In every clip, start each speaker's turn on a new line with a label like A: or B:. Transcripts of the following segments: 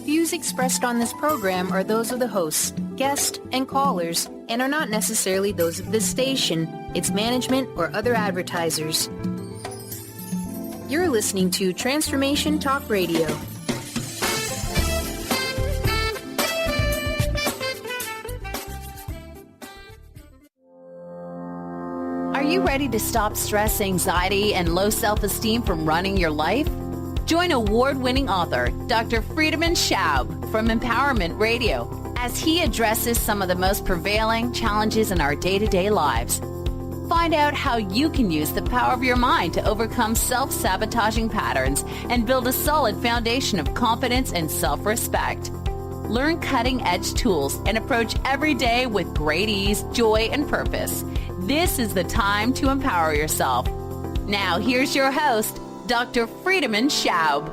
A: views expressed on this program are those of the hosts, guests, and callers, and are not necessarily those of this station, its management, or other advertisers. You're listening to Transformation Talk Radio.
B: Are you ready to stop stress, anxiety, and low self-esteem from running your life? Join award-winning author Dr. Friedemann Schaub from Empowerment Radio as he addresses some of the most prevailing challenges in our day-to-day lives. Find out how you can use the power of your mind to overcome self-sabotaging patterns and build a solid foundation of confidence and self-respect. Learn cutting-edge tools and approach every day with great ease, joy, and purpose. This is the time to empower yourself. Now, here's your host, Dr. Friedemann Schaub.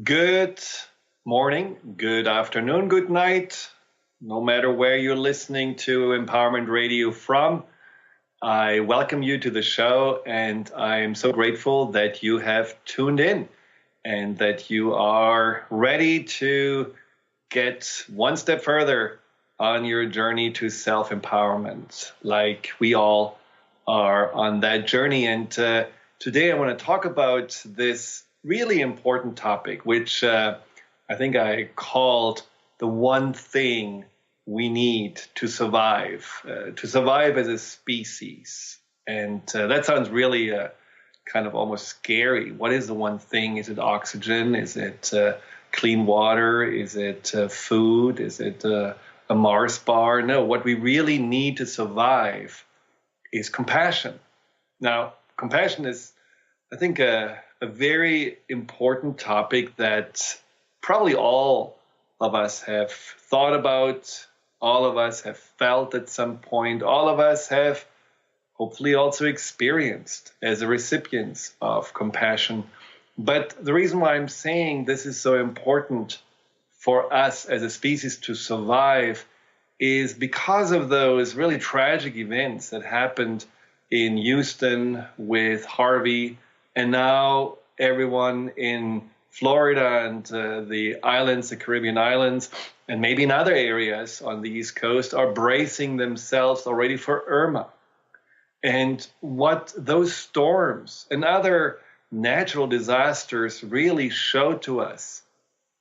C: Good morning, good afternoon, good night. No matter where you're listening to Empowerment Radio from, I welcome you to the show, and I'm so grateful that you have tuned in and that you are ready to get one step further on your journey to self-empowerment, like we all are on that journey. And today I want to talk about this really important topic, which I think I called the one thing we need to survive as a species. And that sounds really kind of almost scary. What is the one thing? Is it oxygen? Is it clean water? Is it food? Is it a Mars bar? No, what we really need to survive is compassion. Now, compassion is, I think, a very important topic that probably all of us have thought about, all of us have felt at some point, all of us have hopefully also experienced as a recipients of compassion. But the reason why I'm saying this is so important for us as a species to survive is because of those really tragic events that happened in Houston with Harvey, and now everyone in Florida and the islands, the Caribbean islands, and maybe in other areas on the East Coast are bracing themselves already for Irma. And what those storms and other natural disasters really show to us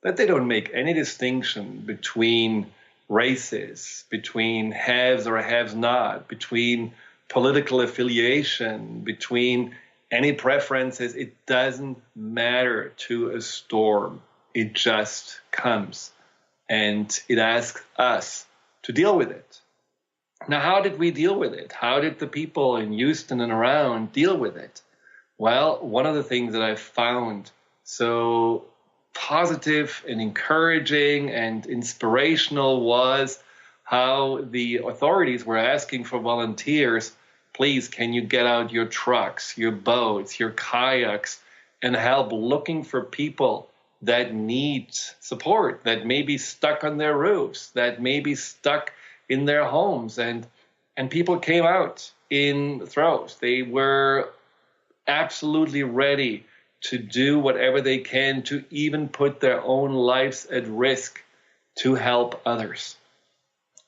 C: that they don't make any distinction between races, between haves or haves not, between political affiliation, between any preferences. It doesn't matter to a storm. It just comes and it asks us to deal with it. Now, how did we deal with it? How did the people in Houston and around deal with it? Well, one of the things that I've found so positive and encouraging and inspirational was how the authorities were asking for volunteers. Please, can you get out your trucks, your boats, your kayaks, and help looking for people that need support, that may be stuck on their roofs, that may be stuck in their homes. And people came out in droves. They were absolutely ready to do whatever they can to even put their own lives at risk to help others.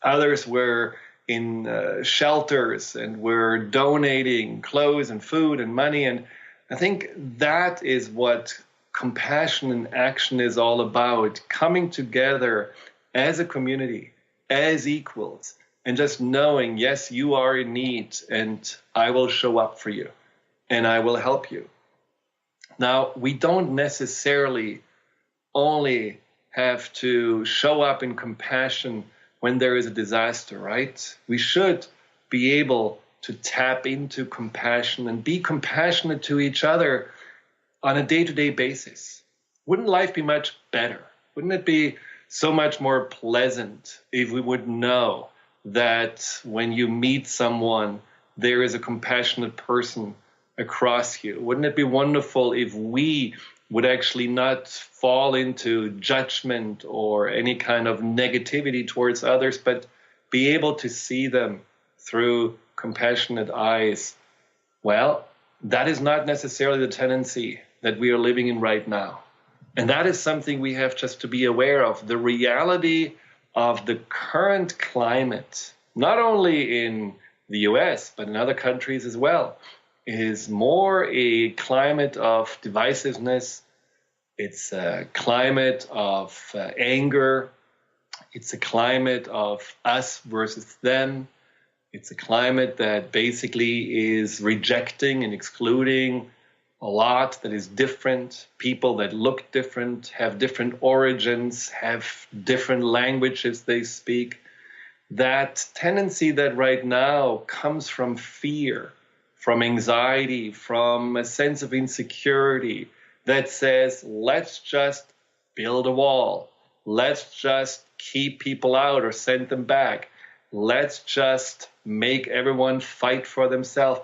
C: Others were in shelters and were donating clothes and food and money. And I think that is what compassion in action is all about, coming together as a community, as equals, and just knowing, yes, you are in need and I will show up for you and I will help you. Now, we don't necessarily only have to show up in compassion when there is a disaster, right? We should be able to tap into compassion and be compassionate to each other on a day-to-day basis. Wouldn't life be much better? Wouldn't it be so much more pleasant if we would know that when you meet someone, there is a compassionate person across you? Wouldn't it be wonderful if we would actually not fall into judgment or any kind of negativity towards others, but be able to see them through compassionate eyes? Well, that is not necessarily the tendency that we are living in right now. And that is something we have just to be aware of. The reality of the current climate, not only in the US, but in other countries as well, is more a climate of divisiveness. It's a climate of anger. It's a climate of us versus them. It's a climate that basically is rejecting and excluding a lot that is different, people that look different, have different origins, have different languages they speak. That tendency that right now comes from fear, from anxiety, from a sense of insecurity that says, let's just build a wall. Let's just keep people out or send them back. Let's just make everyone fight for themselves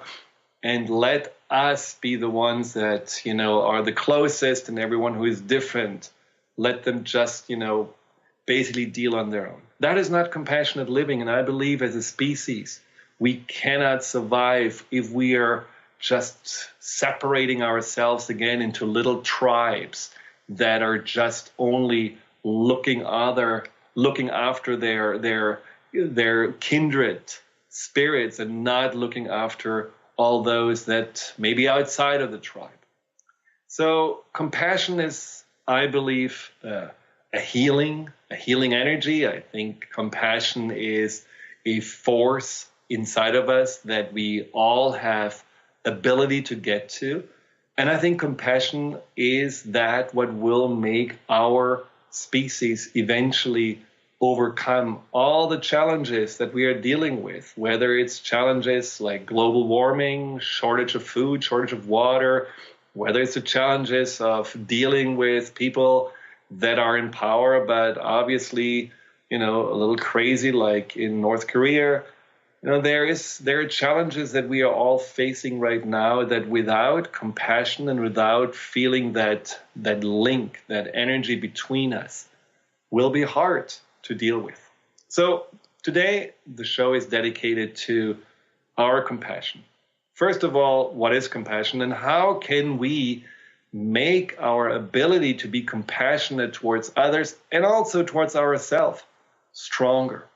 C: and let us be the ones that, are the closest, and everyone who is different, let them just, basically deal on their own. That is not compassionate living. And I believe as a species, we cannot survive if we are just separating ourselves again into little tribes that are just only looking after their kindred spirits and not looking after all those that may be outside of the tribe. So compassion is, I believe, a healing energy. I think compassion is a force inside of us that we all have ability to get to. And I think compassion is that what will make our species eventually overcome all the challenges that we are dealing with, whether it's challenges like global warming, shortage of food, shortage of water, whether it's the challenges of dealing with people that are in power, but obviously, a little crazy, like in North Korea. There are challenges that we are all facing right now that without compassion and without feeling that link, that energy between us, will be hard to deal with. So today, the show is dedicated to our compassion. First of all, what is compassion and how can we make our ability to be compassionate towards others and also towards ourselves stronger?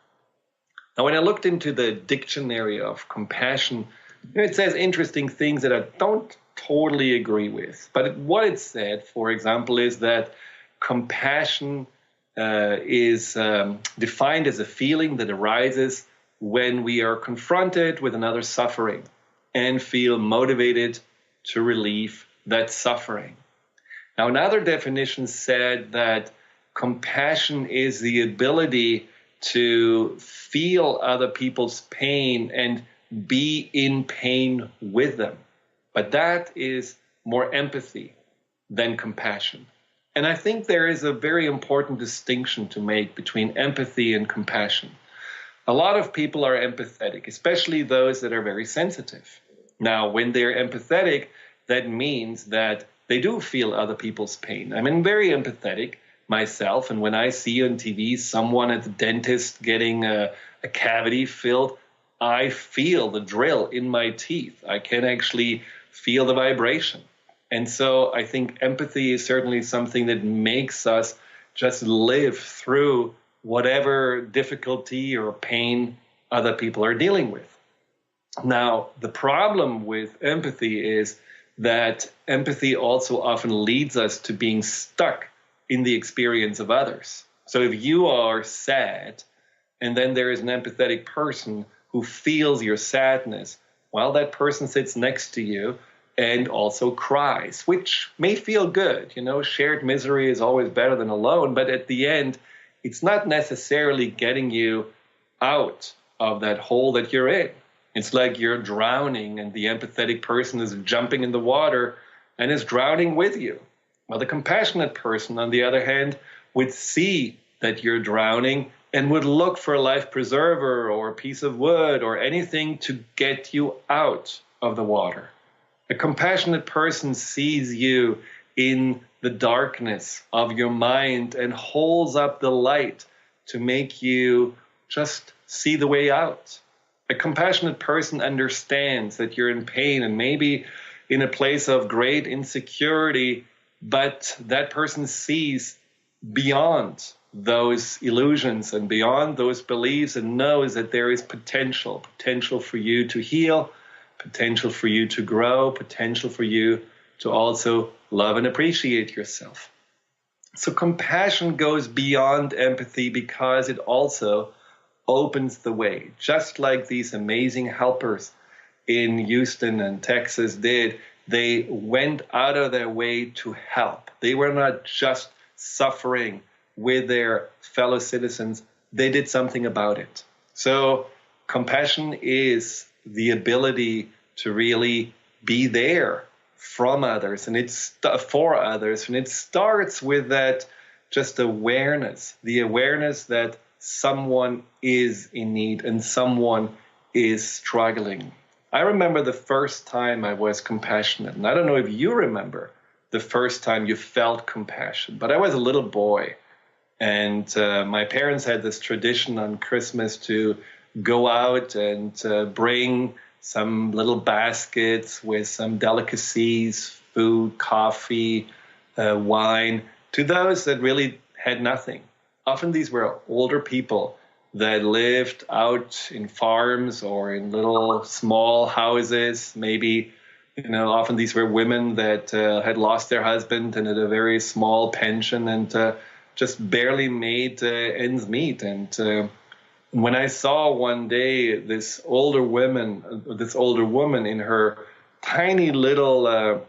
C: Now, when I looked into the dictionary of compassion, it says interesting things that I don't totally agree with. But what it said, for example, is that compassion is defined as a feeling that arises when we are confronted with another suffering and feel motivated to relieve that suffering. Now, another definition said that compassion is the ability to feel other people's pain and be in pain with them. But that is more empathy than compassion. And I think there is a very important distinction to make between empathy and compassion. A lot of people are empathetic, especially those that are very sensitive. Now, when they're empathetic, that means that they do feel other people's pain. I'm very empathetic myself, and when I see on TV someone at the dentist getting a cavity filled, I feel the drill in my teeth. I can actually feel the vibration. And so I think empathy is certainly something that makes us just live through whatever difficulty or pain other people are dealing with. Now, the problem with empathy is that empathy also often leads us to being stuck in the experience of others. So if you are sad and then there is an empathetic person who feels your sadness, well, that person sits next to you and also cries, which may feel good. Shared misery is always better than alone, but at the end, it's not necessarily getting you out of that hole that you're in. It's like you're drowning and the empathetic person is jumping in the water and is drowning with you. Well, the compassionate person, on the other hand, would see that you're drowning and would look for a life preserver or a piece of wood or anything to get you out of the water. A compassionate person sees you in the darkness of your mind and holds up the light to make you just see the way out. A compassionate person understands that you're in pain and maybe in a place of great insecurity, but that person sees beyond those illusions and beyond those beliefs and knows that there is potential for you to heal, potential for you to grow, potential for you to also love and appreciate yourself. So compassion goes beyond empathy because it also opens the way, just like these amazing helpers in Houston and Texas did. They went out of their way to help. They were not just suffering with their fellow citizens. They did something about it. So compassion is the ability to really be there from others, and it's for others. And it starts with that just awareness, the awareness that someone is in need and someone is struggling. I remember the first time I was compassionate, and I don't know if you remember the first time you felt compassion, but I was a little boy, and my parents had this tradition on Christmas to go out and bring some little baskets with some delicacies, food, coffee, wine, to those that really had nothing. Often these were older people that lived out in farms or in little small houses. Maybe, often these were women that had lost their husband and had a very small pension and just barely made ends meet. And when I saw one day this older woman in her tiny little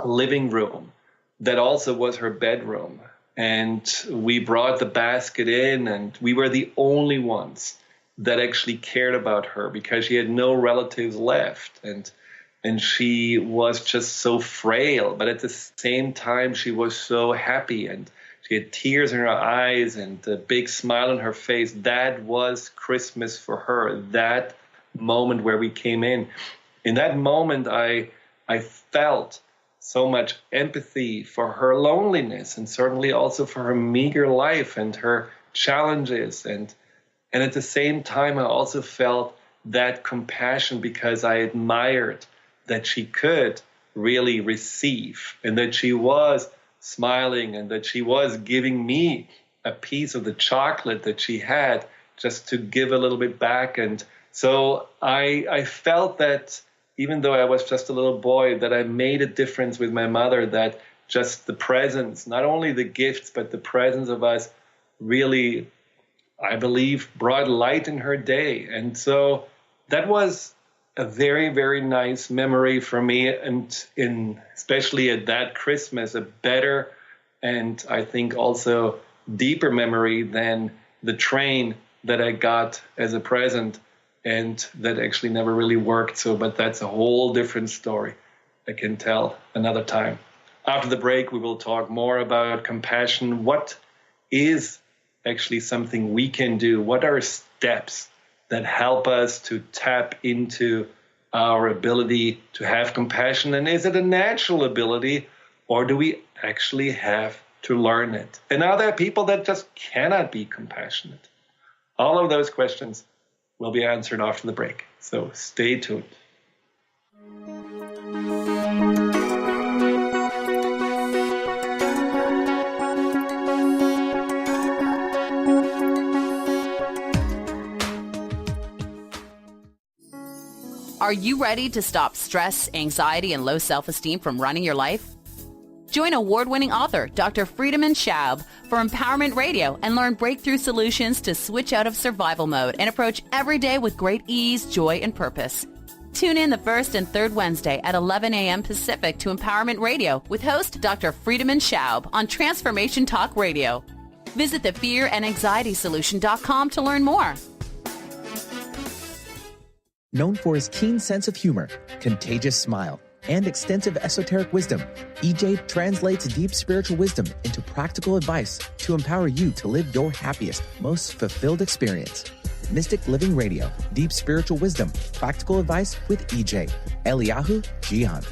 C: living room that also was her bedroom, and we brought the basket in, and we were the only ones that actually cared about her because she had no relatives left, and she was just so frail, but at the same time she was so happy, and she had tears in her eyes and a big smile on her face. That was Christmas for her, that moment where we came in. In that moment, I felt so much empathy for her loneliness and certainly also for her meager life and her challenges. And at the same time, I also felt that compassion because I admired that she could really receive and that she was smiling and that she was giving me a piece of the chocolate that she had just to give a little bit back. And so I felt that even though I was just a little boy, that I made a difference with my mother, that just the presence, not only the gifts, but the presence of us really, I believe, brought light in her day. And so that was a very, very nice memory for me, and especially at that Christmas, a better and I think also deeper memory than the train that I got as a present and that actually never really worked. But that's a whole different story I can tell another time. After the break, we will talk more about compassion. What is actually something we can do? What are steps that help us to tap into our ability to have compassion? And is it a natural ability, or do we actually have to learn it? And are there people that just cannot be compassionate? All of those questions will be answered after the break. So stay tuned.
B: Are you ready to stop stress, anxiety, and low self-esteem from running your life? Join award-winning author Dr. Friedemann Schaub for Empowerment Radio and learn breakthrough solutions to switch out of survival mode and approach every day with great ease, joy, and purpose. Tune in the first and third Wednesday at 11 a.m. Pacific to Empowerment Radio with host Dr. Friedemann Schaub on Transformation Talk Radio. Visit thefearandanxietysolution.com to learn more.
D: Known for his keen sense of humor, contagious smile, and extensive esoteric wisdom, EJ translates deep spiritual wisdom into practical advice to empower you to live your happiest, most fulfilled experience. Mystic Living Radio, Deep Spiritual Wisdom, Practical Advice with EJ, Eliyahu Jihan.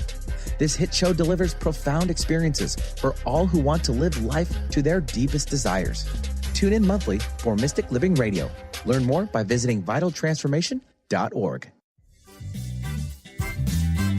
D: This hit show delivers profound experiences for all who want to live life to their deepest desires. Tune in monthly for Mystic Living Radio. Learn more by visiting vitaltransformation.org.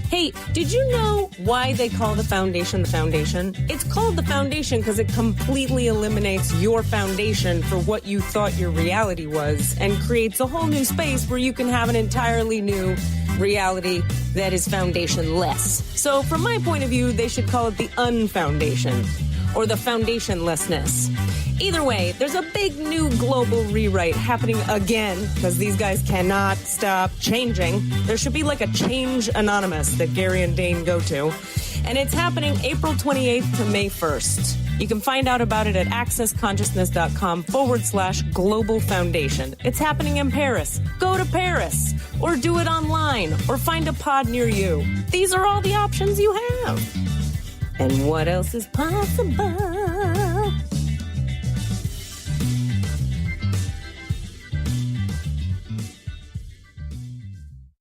B: Hey,
E: Hey, did you know why they call the foundation the foundation? It's called the foundation because it completely eliminates your foundation for what you thought your reality was and creates a whole new space where you can have an entirely new reality that is foundationless. So from my point of view, they should call it the unfoundation or the foundationlessness. Either way, there's a big new global rewrite happening again because these guys cannot stop changing. There should be like a Change Anonymous that Gary and Dane go to. And it's happening April 28th to May 1st. You can find out about it at accessconsciousness.com/global foundation. It's happening in Paris. Go to Paris or do it online or find a pod near you. These are all the options you have. And what else is possible?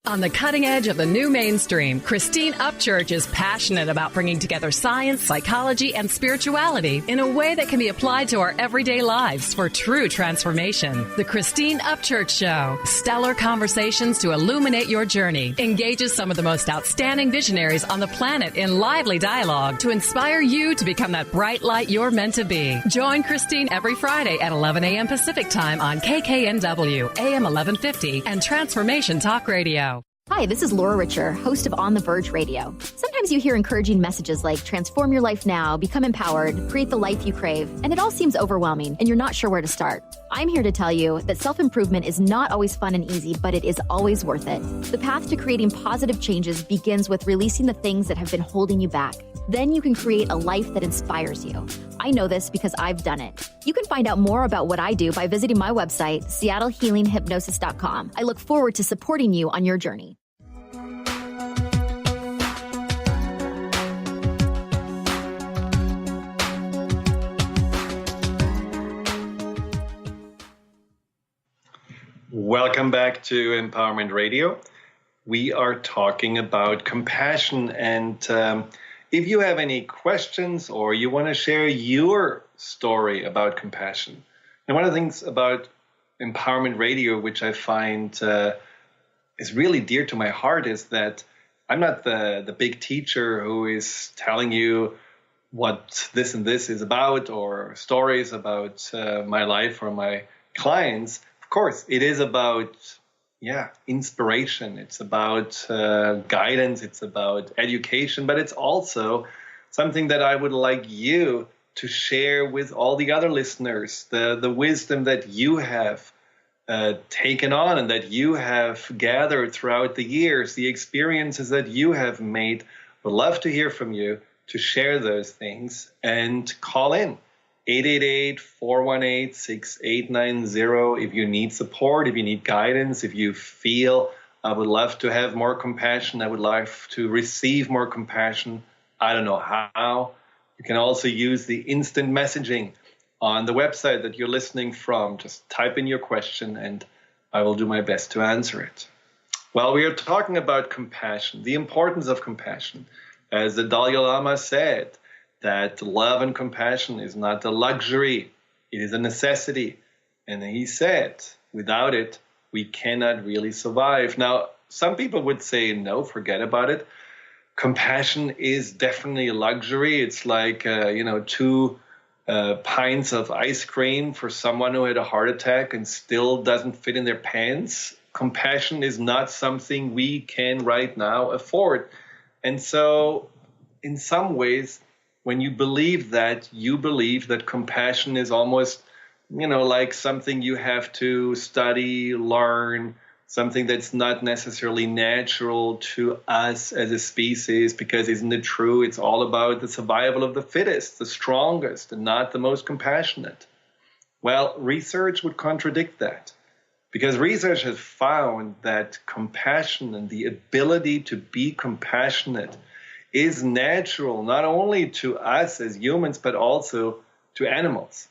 F: On the cutting edge of the new mainstream, Christine Upchurch is passionate about bringing together science, psychology, and spirituality in a way that can be applied to our everyday lives for true transformation. The Christine Upchurch Show, stellar conversations to illuminate your journey, engages some of the most outstanding visionaries on the planet in lively dialogue to inspire you to become that bright light you're meant to be. Join Christine every Friday at 11 a.m. Pacific Time on KKNW, AM 1150, and Transformation Talk Radio.
G: Hi, this is Laura Richer, host of On the Verge Radio. Sometimes you hear encouraging messages like transform your life now, become empowered, create the life you crave, and it all seems overwhelming and you're not sure where to start. I'm here to tell you that self-improvement is not always fun and easy, but it is always worth it. The path to creating positive changes begins with releasing the things that have been holding you back. Then you can create a life that inspires you. I know this because I've done it. You can find out more about what I do by visiting my website, seattlehealinghypnosis.com. I look forward to supporting you on your journey.
C: Welcome back to Empowerment Radio. We are talking about compassion, and if you have any questions or you want to share your story about compassion, and one of the things about Empowerment Radio, which I find is really dear to my heart, is that I'm not the big teacher who is telling you what this and this is about or stories about my life or my clients. Of course, it is about inspiration. It's about guidance. It's about education, but it's also something that I would like you to share with all the other listeners, the wisdom that you have taken on and that you have gathered throughout the years, the experiences that you have made. Would love to hear from you to share those things, and call in 888-418-6890 if you need support, if you need guidance, if you feel I would love to have more compassion, I would love to receive more compassion, I don't know how. You can also use the instant messaging on the website that you're listening from. Just type in your question and I will do my best to answer it. Well, we are talking about compassion, the importance of compassion. As the Dalai Lama said, that love and compassion is not a luxury, it is a necessity. And he said, without it, we cannot really survive. Now, some people would say, no, forget about it. Compassion is definitely a luxury. It's like, 2 pints of ice cream for someone who had a heart attack and still doesn't fit in their pants. Compassion is not something we can right now afford. And so, in some ways, when you believe that compassion is almost, like something you have to study, learn, something that's not necessarily natural to us as a species, because isn't it true? It's all about the survival of the fittest, the strongest, and not the most compassionate. Well, research would contradict that, because research has found that compassion and the ability to be compassionate is natural, not only to us as humans, but also to animals.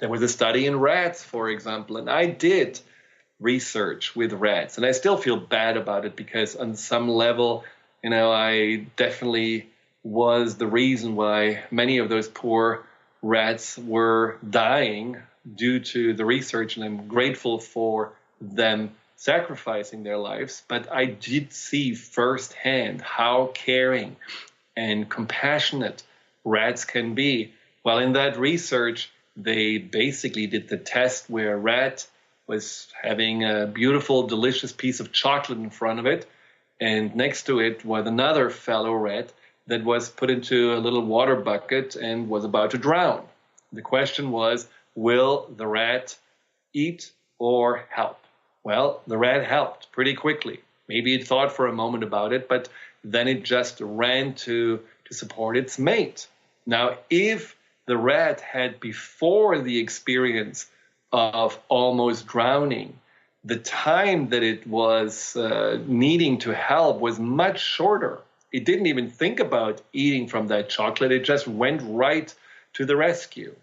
C: There was a study in rats, for example, and I did research with rats, and I still feel bad about it because on some level, I definitely was the reason why many of those poor rats were dying due to the research, and I'm grateful for them sacrificing their lives, but I did see firsthand how caring and compassionate rats can be. Well, in that research, they basically did the test where a rat was having a beautiful, delicious piece of chocolate in front of it, and next to it was another fellow rat that was put into a little water bucket and was about to drown. The question was, will the rat eat or help? Well, the rat helped pretty quickly. Maybe it thought for a moment about it, but then it just ran to support its mate. Now, if the rat had, before the experience of almost drowning, the time that it was needing to help was much shorter. It didn't even think about eating from that chocolate. It just went right to the rescue.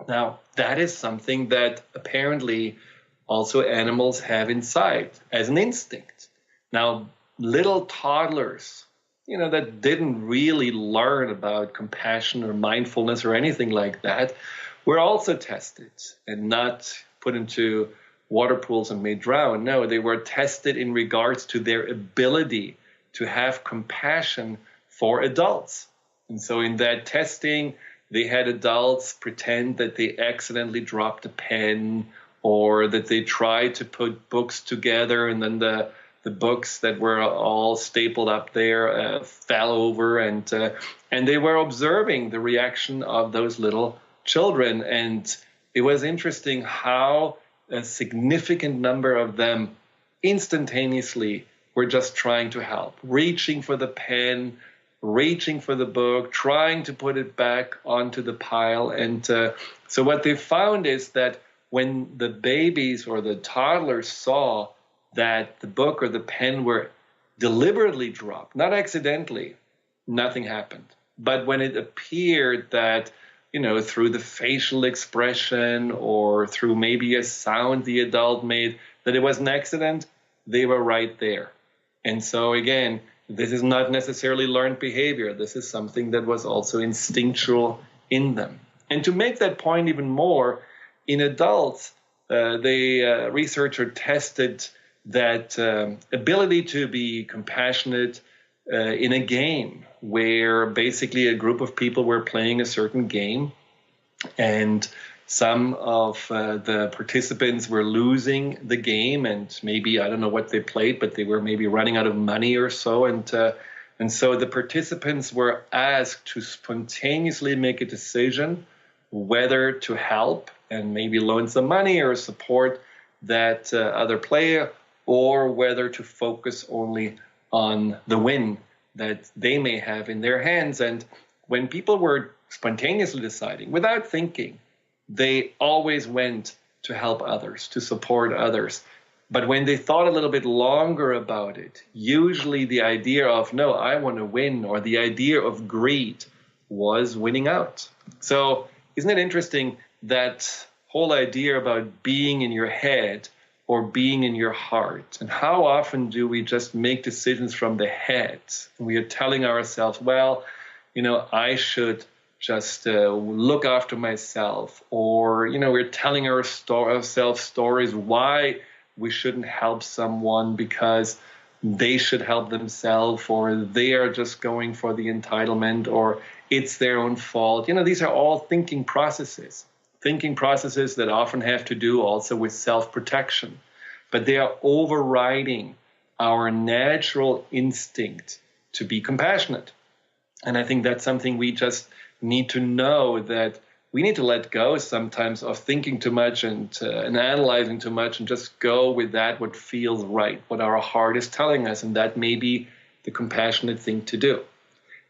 C: Now, that is something that apparently also animals have inside as an instinct. Now, little toddlers, that didn't really learn about compassion or mindfulness or anything like that, were also tested and not put into water pools and made drown. No, they were tested in regards to their ability to have compassion for adults. And so in that testing, they had adults pretend that they accidentally dropped a pen, or that they tried to put books together and then the books that were all stapled up there fell over, and they were observing the reaction of those little children. And it was interesting how a significant number of them instantaneously were just trying to help, reaching for the pen, reaching for the book, trying to put it back onto the pile. And so what they found is that when the babies or the toddlers saw that the book or the pen were deliberately dropped, not accidentally, nothing happened. But when it appeared that, through the facial expression or through maybe a sound the adult made, that it was an accident, they were right there. And so again, this is not necessarily learned behavior. This is something that was also instinctual in them. And to make that point even more, in adults, the researcher tested that ability to be compassionate in a game where basically a group of people were playing a certain game, and some of the participants were losing the game, and maybe, I don't know what they played, but they were maybe running out of money or so. And so the participants were asked to spontaneously make a decision whether to help and maybe loan some money or support that other player, or whether to focus only on the win that they may have in their hands. And when people were spontaneously deciding, without thinking, they always went to help others, to support others. But when they thought a little bit longer about it, usually the idea of, no, I want to win, or the idea of greed was winning out. So isn't it interesting that whole idea about being in your head or being in your heart? And how often do we just make decisions from the head? We are telling ourselves, well, I should just look after myself, or, we're telling ourselves stories why we shouldn't help someone because they should help themselves, or they are just going for the entitlement, or it's their own fault. These are all thinking processes that often have to do also with self-protection, but they are overriding our natural instinct to be compassionate. And I think that's something we just need to know, that we need to let go sometimes of thinking too much and analyzing too much, and just go with that what feels right, what our heart is telling us, and that may be the compassionate thing to do.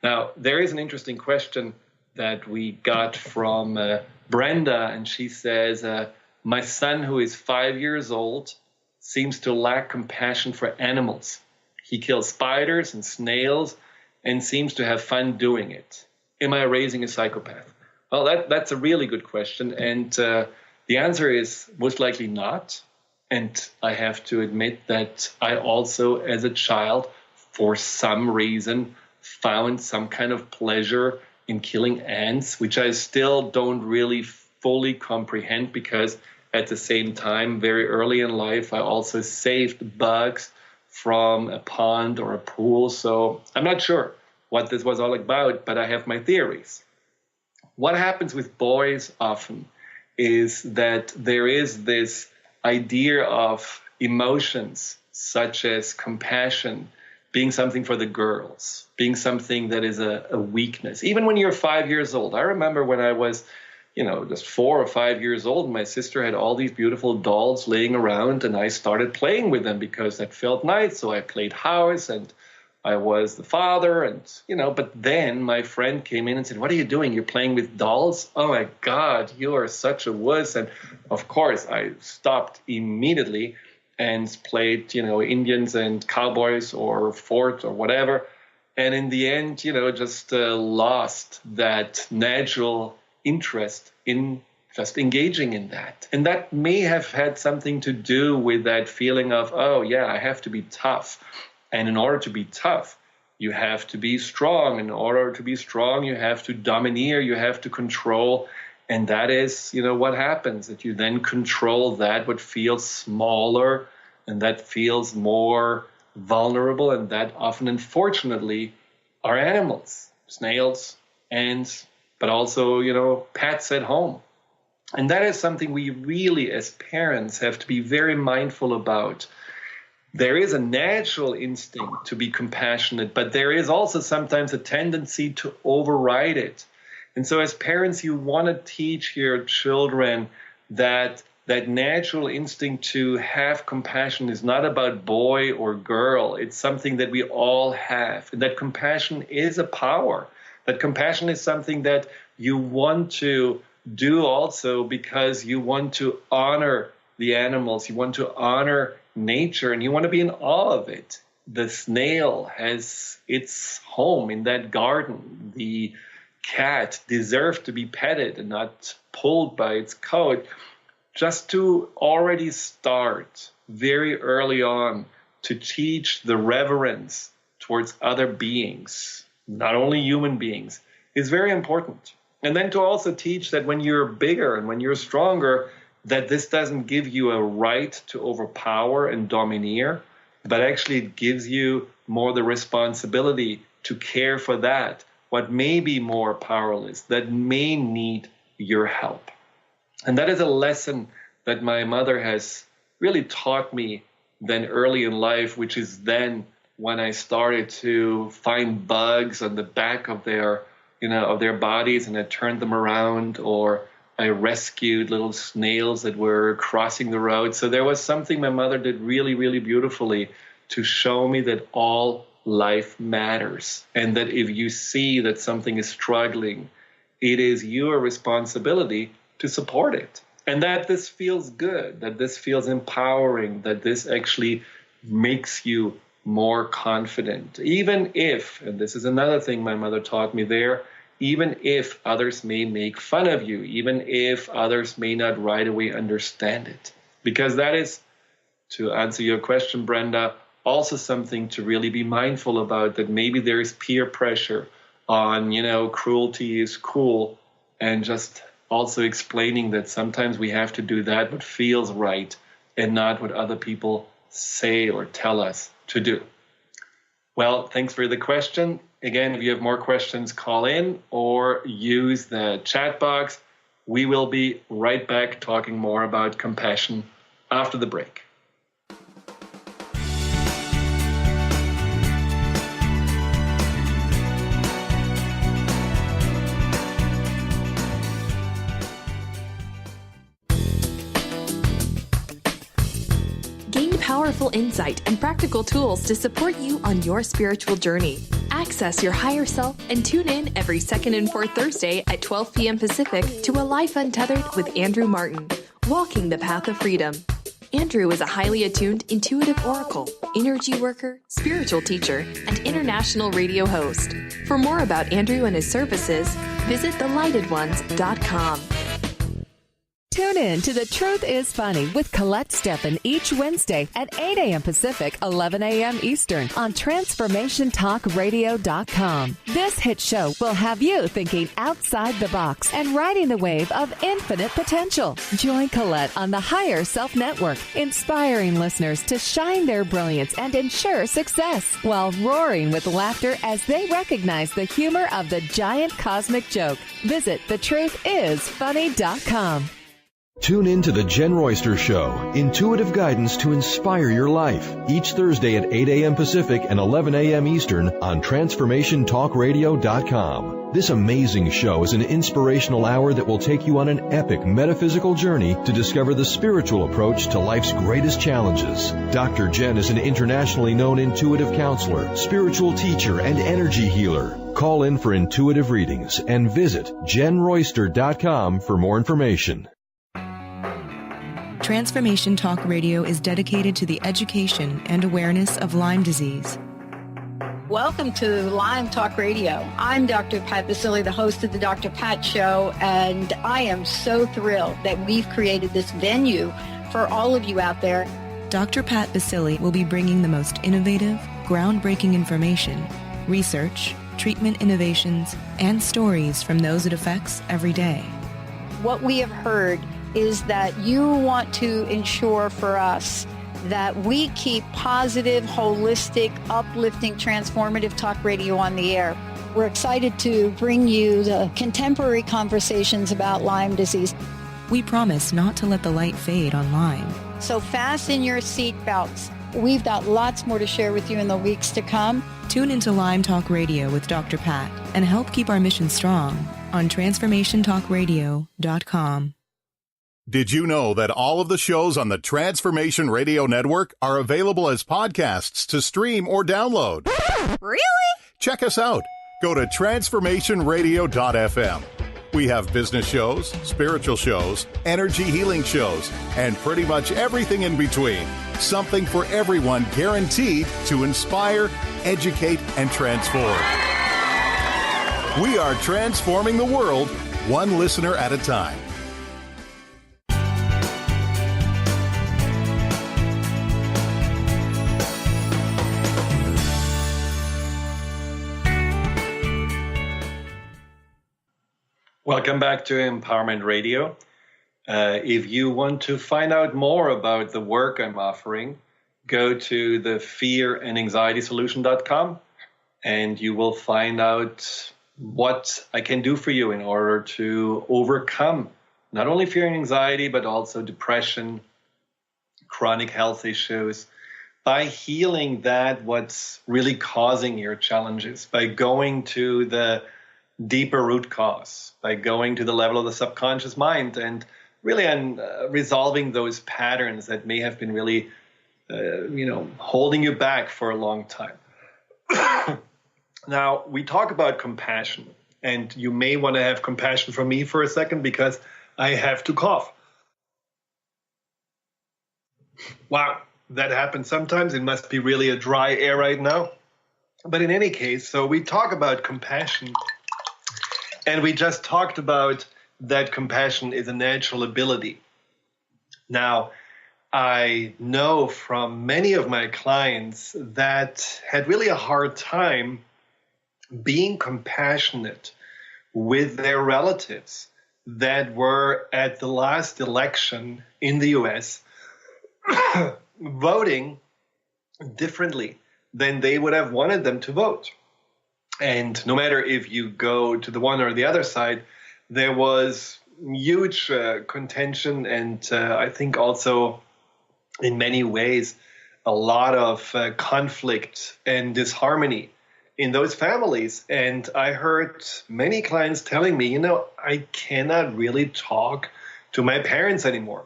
C: Now, there is an interesting question that we got from Brenda, and she says, my son, who is 5 years old, seems to lack compassion for animals. He kills spiders and snails and seems to have fun doing it. Am I raising a psychopath? Well, that's a really good question. And the answer is most likely not. And I have to admit that I also, as a child, for some reason, found some kind of pleasure in killing ants, which I still don't really fully comprehend, because at the same time, very early in life, I also saved bugs from a pond or a pool. So I'm not sure what this was all about, but I have my theories. What happens with boys often is that there is this idea of emotions such as compassion being something for the girls, being something that is a weakness. Even when you're 5 years old. I remember when I was, just 4 or 5 years old, my sister had all these beautiful dolls laying around, and I started playing with them because that felt nice. So I played house, and I was the father, and, but then my friend came in and said, "What are you doing? You're playing with dolls? Oh my God, you are such a wuss." And of course, I stopped immediately and played, Indians and cowboys or fort or whatever. And in the end, just lost that natural interest in just engaging in that. And that may have had something to do with that feeling of, oh yeah, I have to be tough. And in order to be tough, you have to be strong. In order to be strong, you have to domineer, you have to control. And that is, what happens, that you then control that what feels smaller and that feels more vulnerable. And that often, unfortunately, are animals, snails, but also, pets at home. And that is something we really, as parents, have to be very mindful about. There is a natural instinct to be compassionate, but there is also sometimes a tendency to override it. And so as parents, you want to teach your children that natural instinct to have compassion is not about boy or girl. It's something that we all have. And that compassion is a power. That compassion is something that you want to do also because you want to honor the animals. You want to honor nature, and you want to be in awe of it. The snail has its home in that garden. The cat deserves to be petted and not pulled by its coat. Just to already start very early on to teach the reverence towards other beings, not only human beings, is very important. And then to also teach that when you're bigger and when you're stronger, that this doesn't give you a right to overpower and domineer, but actually it gives you more the responsibility to care for that, what may be more powerless, that may need your help. And that is a lesson that my mother has really taught me then early in life, which is then when I started to find bugs on the back of their bodies, and I turned them around, or I rescued little snails that were crossing the road. So there was something my mother did really, really beautifully to show me that all life matters, and that if you see that something is struggling, it is your responsibility to support it. And that this feels good, that this feels empowering, that this actually makes you more confident. Even if, and this is another thing my mother taught me there, even if others may make fun of you, even if others may not right away understand it. Because that is, to answer your question, Brenda, also something to really be mindful about, that maybe there is peer pressure on, cruelty is cool, and just also explaining that sometimes we have to do that what feels right and not what other people say or tell us to do. Well, thanks for the question. Again, if you have more questions, call in or use the chat box. We will be right back talking more about compassion after the break.
H: Powerful insight and practical tools to support you on your spiritual journey. Access your higher self and tune in every second and fourth Thursday at 12 p.m. Pacific to A Life Untethered with Andrew Martin, Walking the Path of Freedom. Andrew is a highly attuned, intuitive oracle, energy worker, spiritual teacher, and international radio host. For more about Andrew and his services, visit thelightedones.com.
F: Tune in to The Truth is Funny with Colette Steffen each Wednesday at 8 a.m. Pacific, 11 a.m. Eastern on TransformationTalkRadio.com. This hit show will have you thinking outside the box and riding the wave of infinite potential. Join Colette on the Higher Self Network, inspiring listeners to shine their brilliance and ensure success while roaring with laughter as they recognize the humor of the giant cosmic joke. Visit thetruthisfunny.com.
I: Tune in to The Jen Royster Show, intuitive guidance to inspire your life, each Thursday at 8 a.m. Pacific and 11 a.m. Eastern on TransformationTalkRadio.com. This amazing show is an inspirational hour that will take you on an epic metaphysical journey to discover the spiritual approach to life's greatest challenges. Dr. Jen is an internationally known intuitive counselor, spiritual teacher, and energy healer. Call in for intuitive readings and visit JenRoyster.com for more information.
J: Transformation Talk Radio is dedicated to the education and awareness of Lyme disease.
K: Welcome to Lyme Talk Radio. I'm Dr. Pat Basile, the host of the Dr. Pat Show, and I am so thrilled that we've created this venue for all of you out there.
J: Dr. Pat Basile will be bringing the most innovative, groundbreaking information, research, treatment innovations, and stories from those it affects every day.
K: What we have heard is that you want to ensure for us that we keep positive, holistic, uplifting, transformative talk radio on the air. We're excited to bring you the contemporary conversations about Lyme disease.
J: We promise not to let the light fade on Lyme.
K: So fasten your seatbelts. We've got lots more to share with you in the weeks to come.
J: Tune into Lyme Talk Radio with Dr. Pat and help keep our mission strong on TransformationTalkRadio.com.
L: Did you know that all of the shows on the Transformation Radio Network are available as podcasts to stream or download?
M: Really?
L: Check us out. Go to transformationradio.fm. We have business shows, spiritual shows, energy healing shows, and pretty much everything in between. Something for everyone, guaranteed to inspire, educate, and transform. We are transforming the world, one listener at a time.
C: Welcome back to Empowerment Radio. If you want to find out more about the work I'm offering, go to the fearandanxietysolution.com and you will find out what I can do for you in order to overcome not only fear and anxiety, but also depression, chronic health issues, by healing that what's really causing your challenges, by going to the deeper root cause, by going to the level of the subconscious mind and really resolving those patterns that may have been really, holding you back for a long time. Now, we talk about compassion, and you may want to have compassion for me for a second because I have to cough. Wow, that happens sometimes. It must be really a dry air right now. But in any case, so we talk about compassion. And we just talked about that compassion is a natural ability. Now, I know from many of my clients that had really a hard time being compassionate with their relatives that were at the last election in the US voting differently than they would have wanted them to vote. And no matter if you go to the one or the other side, there was huge contention and I think also in many ways a lot of conflict and disharmony in those families. And I heard many clients telling me, I cannot really talk to my parents anymore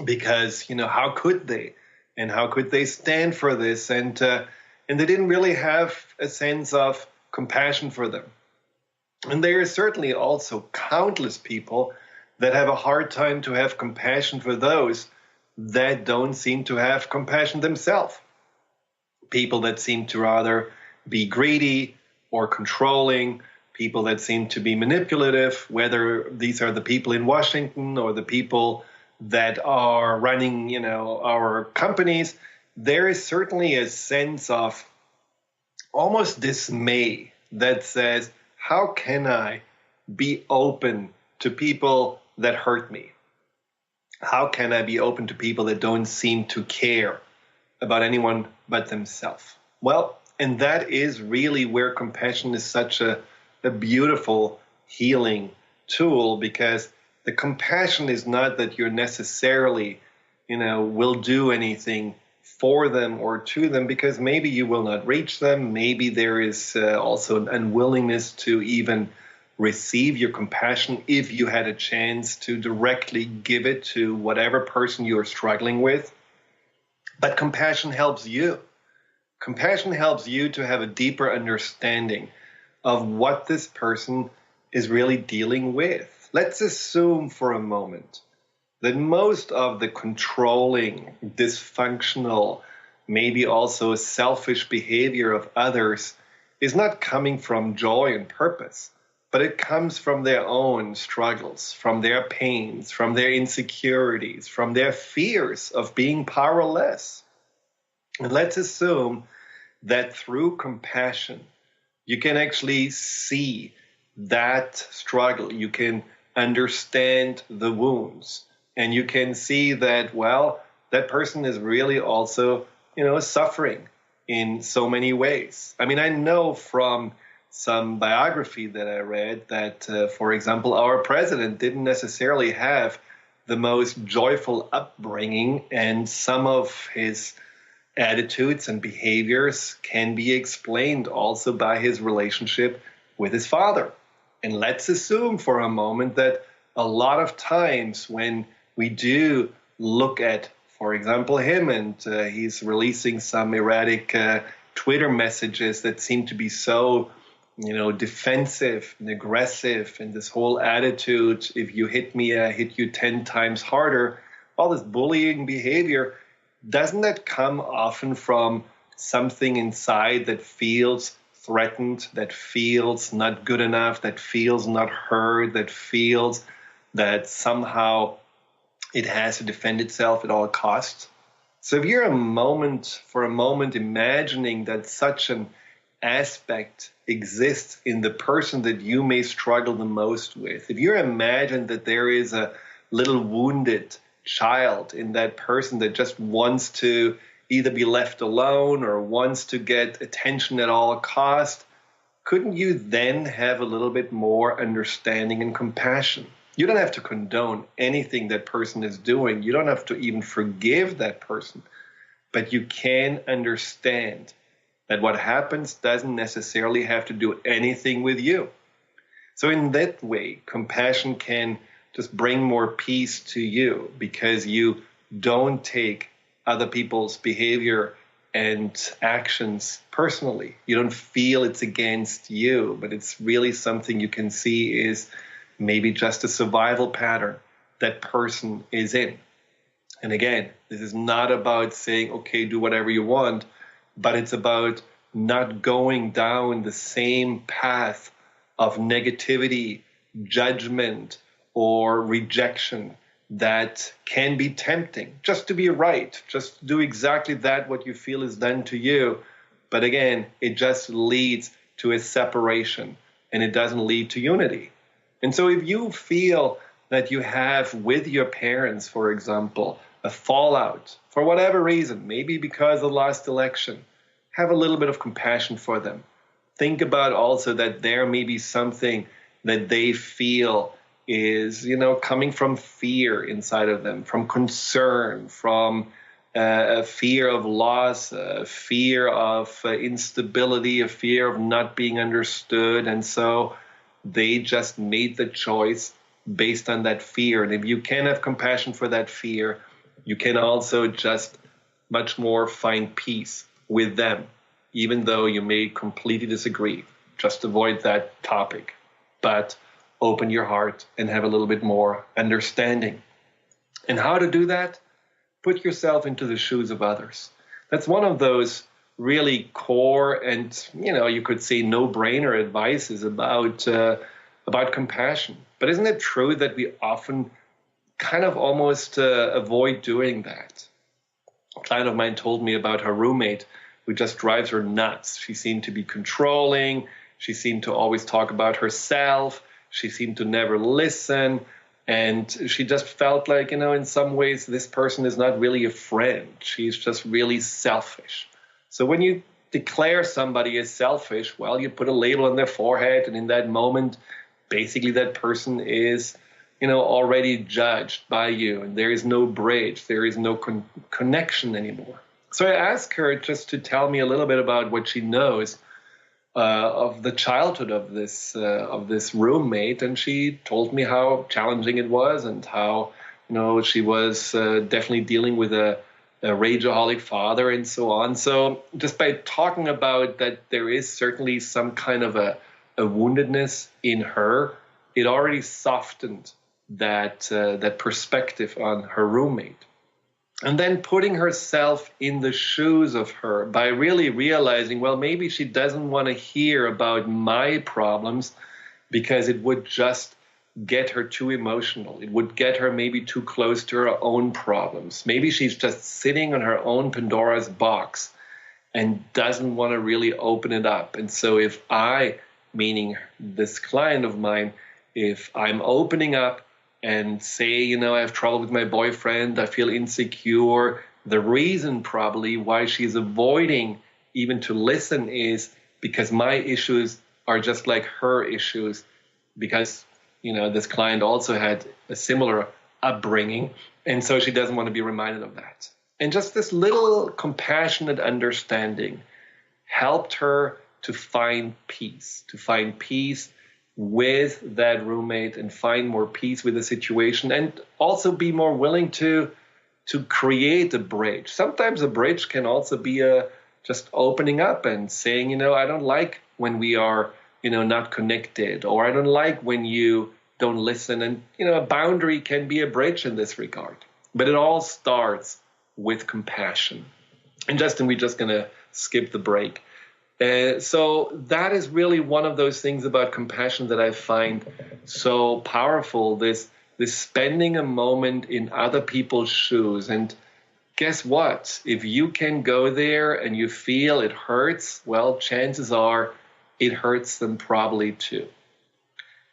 C: because, how could they? And how could they stand for this? And they didn't really have a sense of compassion for them. And there are certainly also countless people that have a hard time to have compassion for those that don't seem to have compassion themselves. People that seem to rather be greedy or controlling people that seem to be manipulative, whether these are the people in Washington or the people that are running, our companies, there is certainly a sense of almost dismay that says, how can I be open to people that hurt me? How can I be open to people that don't seem to care about anyone but themselves? Well, and that is really where compassion is such a beautiful healing tool, because the compassion is not that you're necessarily, will do anything for them or to them, because maybe you will not reach them. Maybe there is also an unwillingness to even receive your compassion if you had a chance to directly give it to whatever person you are struggling with. But compassion helps you. Compassion helps you to have a deeper understanding of what this person is really dealing with. Let's assume for a moment that most of the controlling, dysfunctional, maybe also selfish behavior of others is not coming from joy and purpose, but it comes from their own struggles, from their pains, from their insecurities, from their fears of being powerless. And let's assume that through compassion, you can actually see that struggle. You can understand the wounds, and you can see that, well, that person is really also, suffering in so many ways. I mean, I know from some biography that I read that, for example, our president didn't necessarily have the most joyful upbringing, and some of his attitudes and behaviors can be explained also by his relationship with his father. And let's assume for a moment that a lot of times when we do look at, for example, him, and he's releasing some erratic Twitter messages that seem to be so, defensive and aggressive, and this whole attitude, if you hit me, I hit you 10 times harder, all this bullying behavior, doesn't that come often from something inside that feels threatened, that feels not good enough, that feels not heard, that feels that somehow it has to defend itself at all costs? So if you're for a moment imagining that such an aspect exists in the person that you may struggle the most with, if you imagine that there is a little wounded child in that person that just wants to either be left alone or wants to get attention at all cost, couldn't you then have a little bit more understanding and compassion? You don't have to condone anything that person is doing. You don't have to even forgive that person, but you can understand that what happens doesn't necessarily have to do anything with you. So in that way, compassion can just bring more peace to you, because you don't take other people's behavior and actions personally. You don't feel it's against you, but it's really something you can see is maybe just a survival pattern that person is in. And again, this is not about saying, okay, do whatever you want, but it's about not going down the same path of negativity, judgment, or rejection that can be tempting, just to be right, just do exactly that what you feel is done to you. But again, it just leads to a separation, and it doesn't lead to unity. And so if you feel that you have with your parents, for example, a fallout for whatever reason, maybe because of the last election, have a little bit of compassion for them. Think about also that there may be something that they feel is, coming from fear inside of them, from concern, from a fear of loss, a fear of instability, a fear of not being understood. And so they just made the choice based on that fear. And if you can have compassion for that fear, you can also just much more find peace with them, even though you may completely disagree. Just avoid that topic. But open your heart and have a little bit more understanding. And how to do that? Put yourself into the shoes of others. That's one of those really core and, you could say no-brainer advices about compassion. But isn't it true that we often kind of almost avoid doing that? A client of mine told me about her roommate who just drives her nuts. She seemed to be controlling. She seemed to always talk about herself. She seemed to never listen. And she just felt like, in some ways, this person is not really a friend. She's just really selfish. So when you declare somebody as selfish, well, you put a label on their forehead, and in that moment, basically that person is, already judged by you, and there is no bridge, there is no connection anymore. So I asked her just to tell me a little bit about what she knows of the childhood of this roommate, and she told me how challenging it was, and how she was definitely dealing with a rageaholic father and so on. So just by talking about that, there is certainly some kind of a woundedness in her. It already softened that perspective on her roommate. And then putting herself in the shoes of her by really realizing, well, maybe she doesn't want to hear about my problems because it would just get her too emotional. It would get her maybe too close to her own problems. Maybe she's just sitting on her own Pandora's box and doesn't want to really open it up. And so if I, meaning this client of mine, if I'm opening up and say, I have trouble with my boyfriend, I feel insecure, the reason probably why she's avoiding even to listen is because my issues are just like her issues, because, this client also had a similar upbringing, and so she doesn't want to be reminded of that. And just this little compassionate understanding helped her to find peace with that roommate and find more peace with the situation, and also be more willing to create a bridge. Sometimes a bridge can also be just opening up and saying, I don't like when we are, not connected, or I don't like when you don't listen. And, a boundary can be a bridge in this regard. But it all starts with compassion. And Justin, we're just going to skip the break. So that is really one of those things about compassion that I find so powerful, this spending a moment in other people's shoes. And guess what? If you can go there and you feel it hurts, well, chances are it hurts them probably too.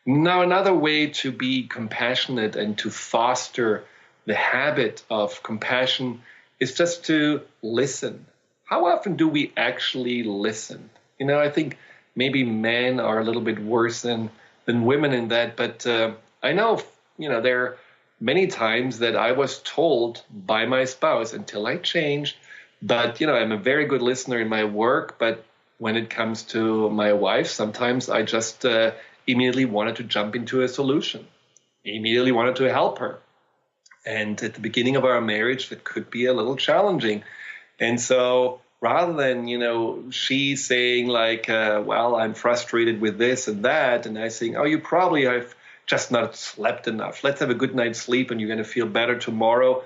C: Now, another way to be compassionate and to foster the habit of compassion is just to listen. How often do we actually listen? I think maybe men are a little bit worse than women in that, but I know, there are many times that I was told by my spouse until I changed, but, I'm a very good listener in my work, but when it comes to my wife, sometimes I just immediately wanted to jump into a solution, immediately wanted to help her. And at the beginning of our marriage, that could be a little challenging. And so rather than, she saying like, well, I'm frustrated with this and that, and I saying, oh, you probably have just not slept enough. Let's have a good night's sleep and you're going to feel better tomorrow.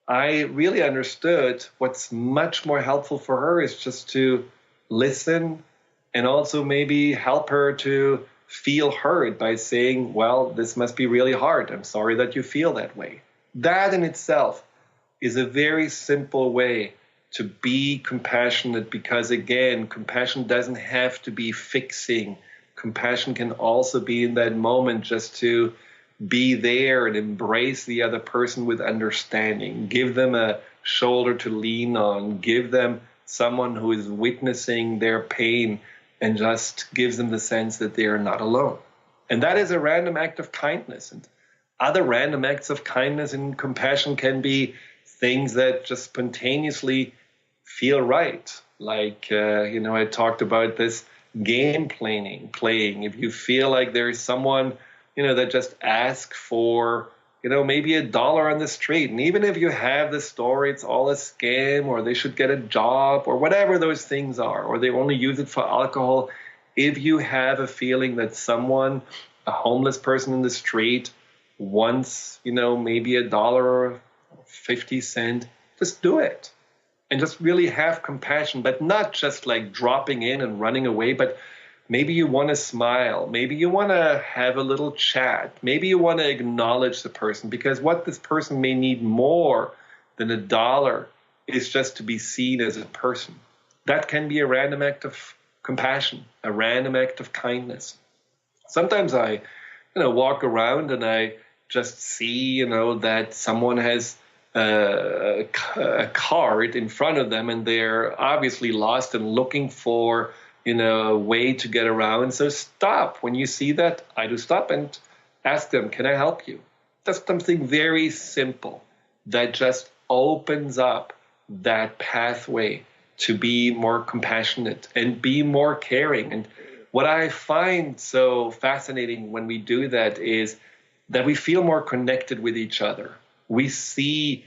C: I really understood what's much more helpful for her is just to listen and also maybe help her to feel heard by saying, well, this must be really hard. I'm sorry that you feel that way. That in itself is a very simple way to be compassionate, because again, compassion doesn't have to be fixing. Compassion can also be in that moment just to be there and embrace the other person with understanding. Give them a shoulder to lean on. Give them someone who is witnessing their pain and just gives them the sense that they are not alone. And that is a random act of kindness. And other random acts of kindness and compassion can be things that just spontaneously feel right. Like, I talked about this game playing. If you feel like there is someone, that just asks for, maybe $1 on the street. And even if you have the story, it's all a scam, or they should get a job, or whatever those things are, or they only use it for alcohol. If you have a feeling that someone, a homeless person in the street, wants, maybe $1 or 50 cents, just do it. and just really have compassion, but not just like dropping in and running away, but maybe you want to smile. Maybe you want to have a little chat. Maybe you want to acknowledge the person, because what this person may need more than $1 is just to be seen as a person. That can be a random act of compassion, a random act of kindness. Sometimes I, walk around and I just see, that someone has a card in front of them and they're obviously lost and looking for, a way to get around. So stop. When you see that, I do stop and ask them, can I help you? That's something very simple that just opens up that pathway to be more compassionate and be more caring. And what I find so fascinating when we do that is that we feel more connected with each other. We see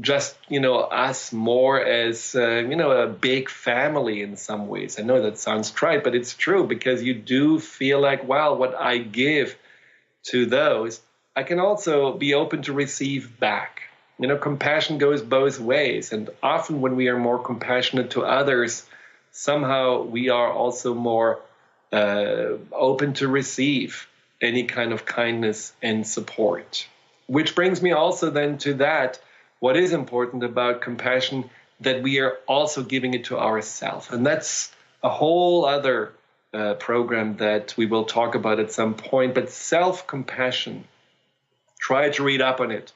C: just, us more as, a big family in some ways. I know that sounds trite, but it's true, because you do feel like, wow, what I give to those, I can also be open to receive back. Compassion goes both ways. And often when we are more compassionate to others, somehow we are also more open to receive any kind of kindness and support. Which brings me also then to that, what is important about compassion, that we are also giving it to ourselves. And that's a whole other program that we will talk about at some point. But self-compassion, try to read up on it,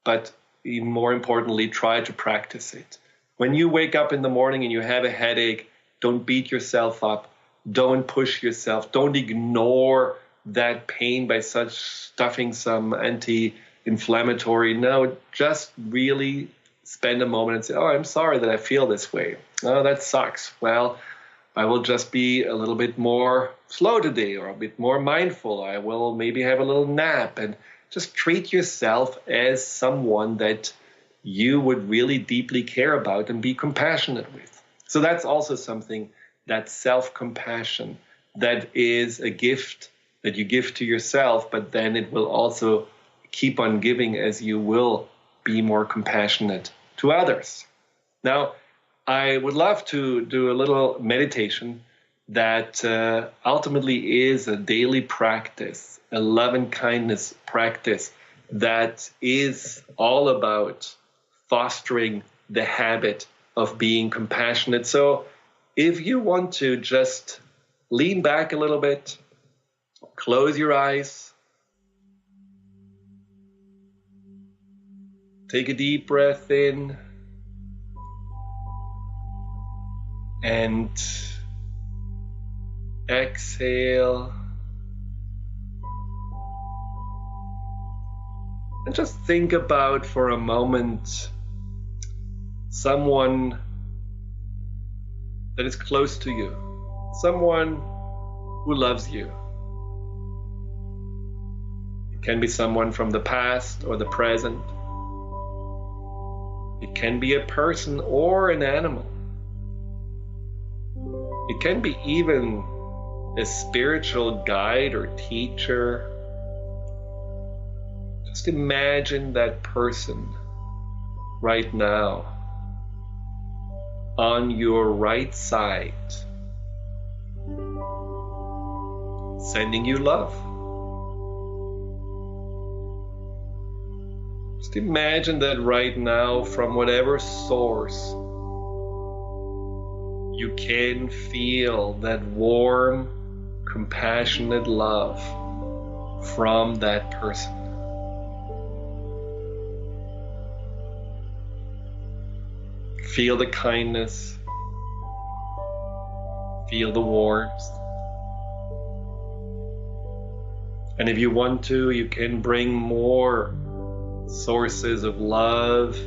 C: but even more importantly, try to practice it. When you wake up in the morning and you have a headache, don't beat yourself up. Don't push yourself. Don't ignore that pain by stuffing some anti-inflammatory. No, just really spend a moment and say, oh, I'm sorry that I feel this way. Oh, that sucks. Well, I will just be a little bit more slow today, or a bit more mindful. I will maybe have a little nap, and just treat yourself as someone that you would really deeply care about and be compassionate with. So that's also something, that self-compassion, that is a gift that you give to yourself, but then it will also keep on giving as you will be more compassionate to others. Now, I would love to do a little meditation that ultimately is a daily practice, a love and kindness practice that is all about fostering the habit of being compassionate. So if you want to just lean back a little bit, close your eyes, take a deep breath in, and exhale. And just think about for a moment someone that is close to you, someone who loves you. It can be someone from the past or the present. It can be a person or an animal. It can be even a spiritual guide or teacher. Just imagine that person right now on your right side, sending you love. Just imagine that right now, from whatever source, you can feel that warm, compassionate love from that person. Feel the kindness, feel the warmth. And if you want to, you can bring more sources of love,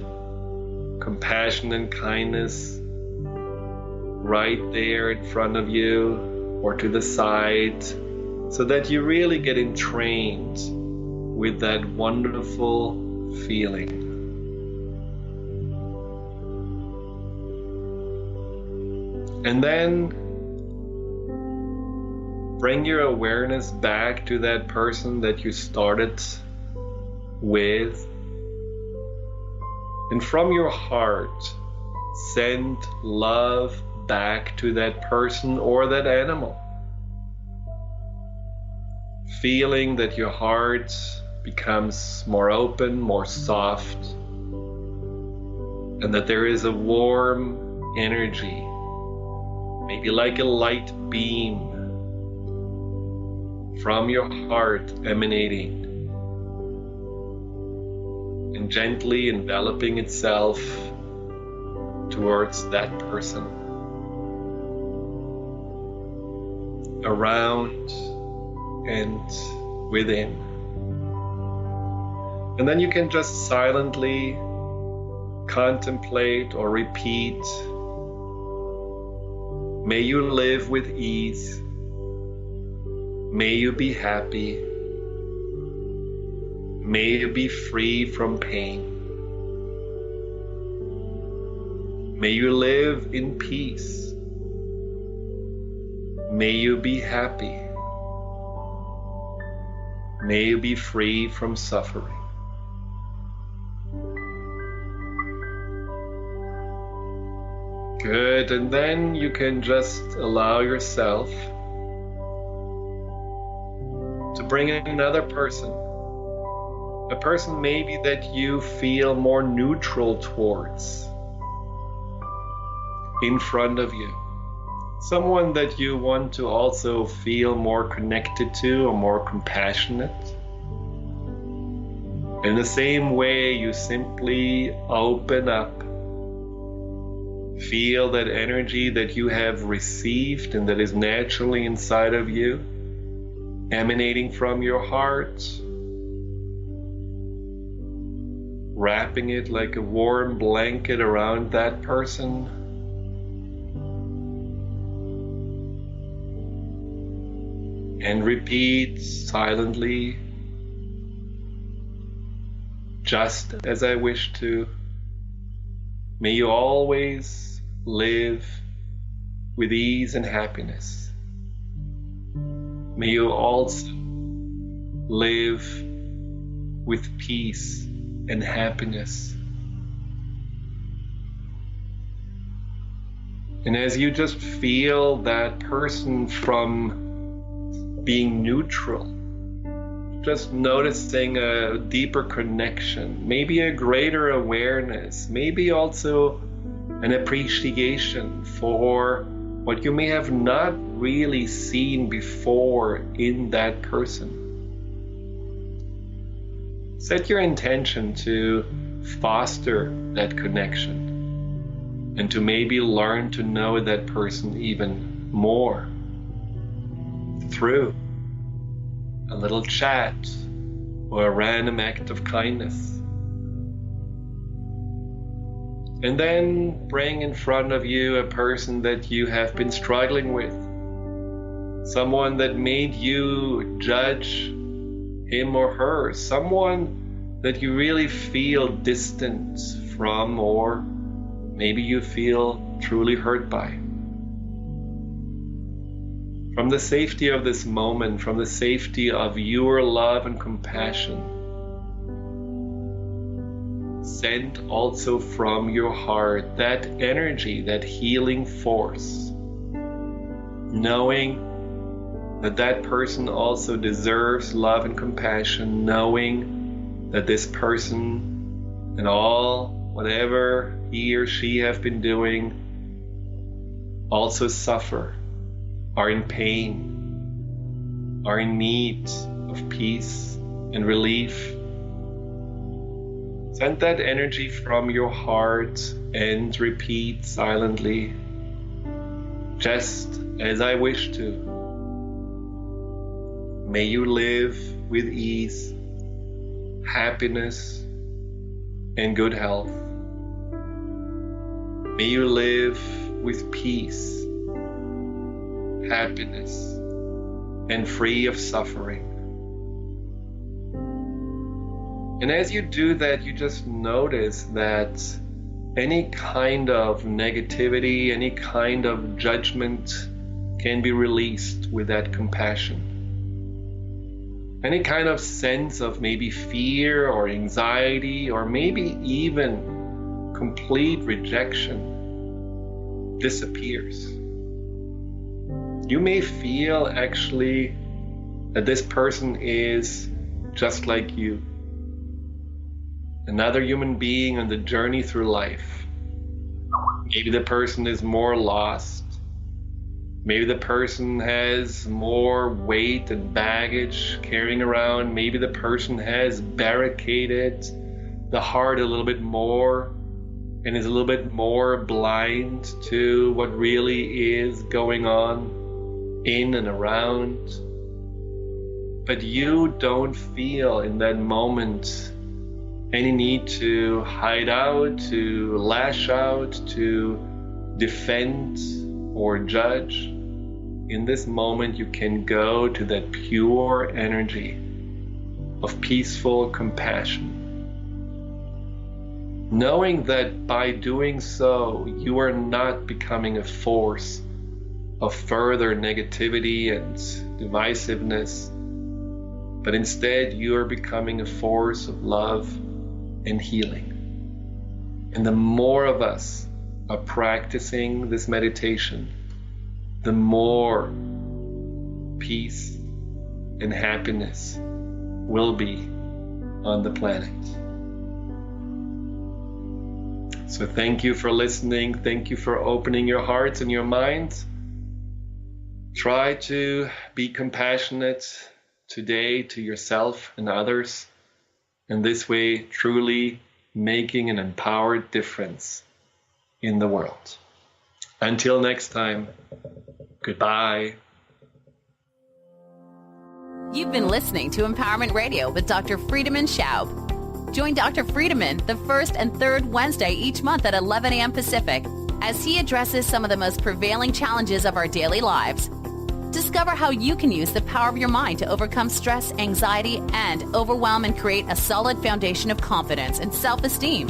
C: compassion, and kindness right there in front of you or to the side, so that you really get entrained with that wonderful feeling. And then bring your awareness back to that person that you started with. And from your heart, send love back to that person or that animal. Feeling that your heart becomes more open, more soft, and that there is a warm energy, maybe like a light beam from your heart emanating and gently enveloping itself towards that person, around and within. And then you can just silently contemplate or repeat, may you live with ease, may you be happy, may you be free from pain, may you live in peace, may you be happy, may you be free from suffering. Good, and then you can just allow yourself to bring in another person. A person maybe that you feel more neutral towards in front of you. Someone that you want to also feel more connected to or more compassionate. In the same way, you simply open up. Feel that energy that you have received and that is naturally inside of you, emanating from your heart, wrapping it like a warm blanket around that person. And repeat silently, just as I wish to. May you always live with ease and happiness. May you also live with peace and happiness. And as you just feel that person from being neutral, just noticing a deeper connection, maybe a greater awareness, maybe also an appreciation for what you may have not really seen before in that person. Set your intention to foster that connection and to maybe learn to know that person even more through a little chat or a random act of kindness. And then bring in front of you a person that you have been struggling with. Someone that made you judge him or her. Someone that you really feel distant from, or maybe you feel truly hurt by. From the safety of this moment, from the safety of your love and compassion, send also from your heart that energy, that healing force, knowing that that person also deserves love and compassion, knowing that this person and all, whatever he or she have been doing, also suffer, are in pain, are in need of peace and relief. Send that energy from your heart and repeat silently, just as I wish to. May you live with ease, happiness, and good health. May you live with peace, happiness, and free of suffering. And as you do that, you just notice that any kind of negativity, any kind of judgment can be released with that compassion. Any kind of sense of maybe fear or anxiety or maybe even complete rejection disappears. You may feel actually that this person is just like you, another human being on the journey through life. Maybe the person is more lost. Maybe the person has more weight and baggage carrying around. Maybe the person has barricaded the heart a little bit more and is a little bit more blind to what really is going on in and around. But you don't feel in that moment any need to hide out, to lash out, to defend or judge. In this moment, you can go to that pure energy of peaceful compassion, knowing that by doing so, you are not becoming a force of further negativity and divisiveness, but instead you are becoming a force of love and healing. And the more of us are practicing this meditation, the more peace and happiness will be on the planet. So thank you for listening. Thank you for opening your hearts and your minds. Try to be compassionate today to yourself and others, and this way truly making an empowered difference in the world. Until next time, goodbye.
B: You've been listening to Empowerment Radio with Dr. Friedemann Schaub. Join Dr. Friedemann the first and third Wednesday each month at 11 a.m. Pacific as he addresses some of the most prevailing challenges of our daily lives. Discover how you can use the power of your mind to overcome stress, anxiety, and overwhelm and create a solid foundation of confidence and self-esteem.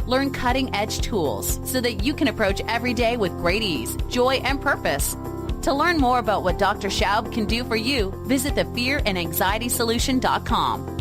B: Learn cutting-edge tools so that you can approach every day with great ease, joy, and purpose. To learn more about what Dr. Schaub can do for you, visit thefearandanxietysolution.com.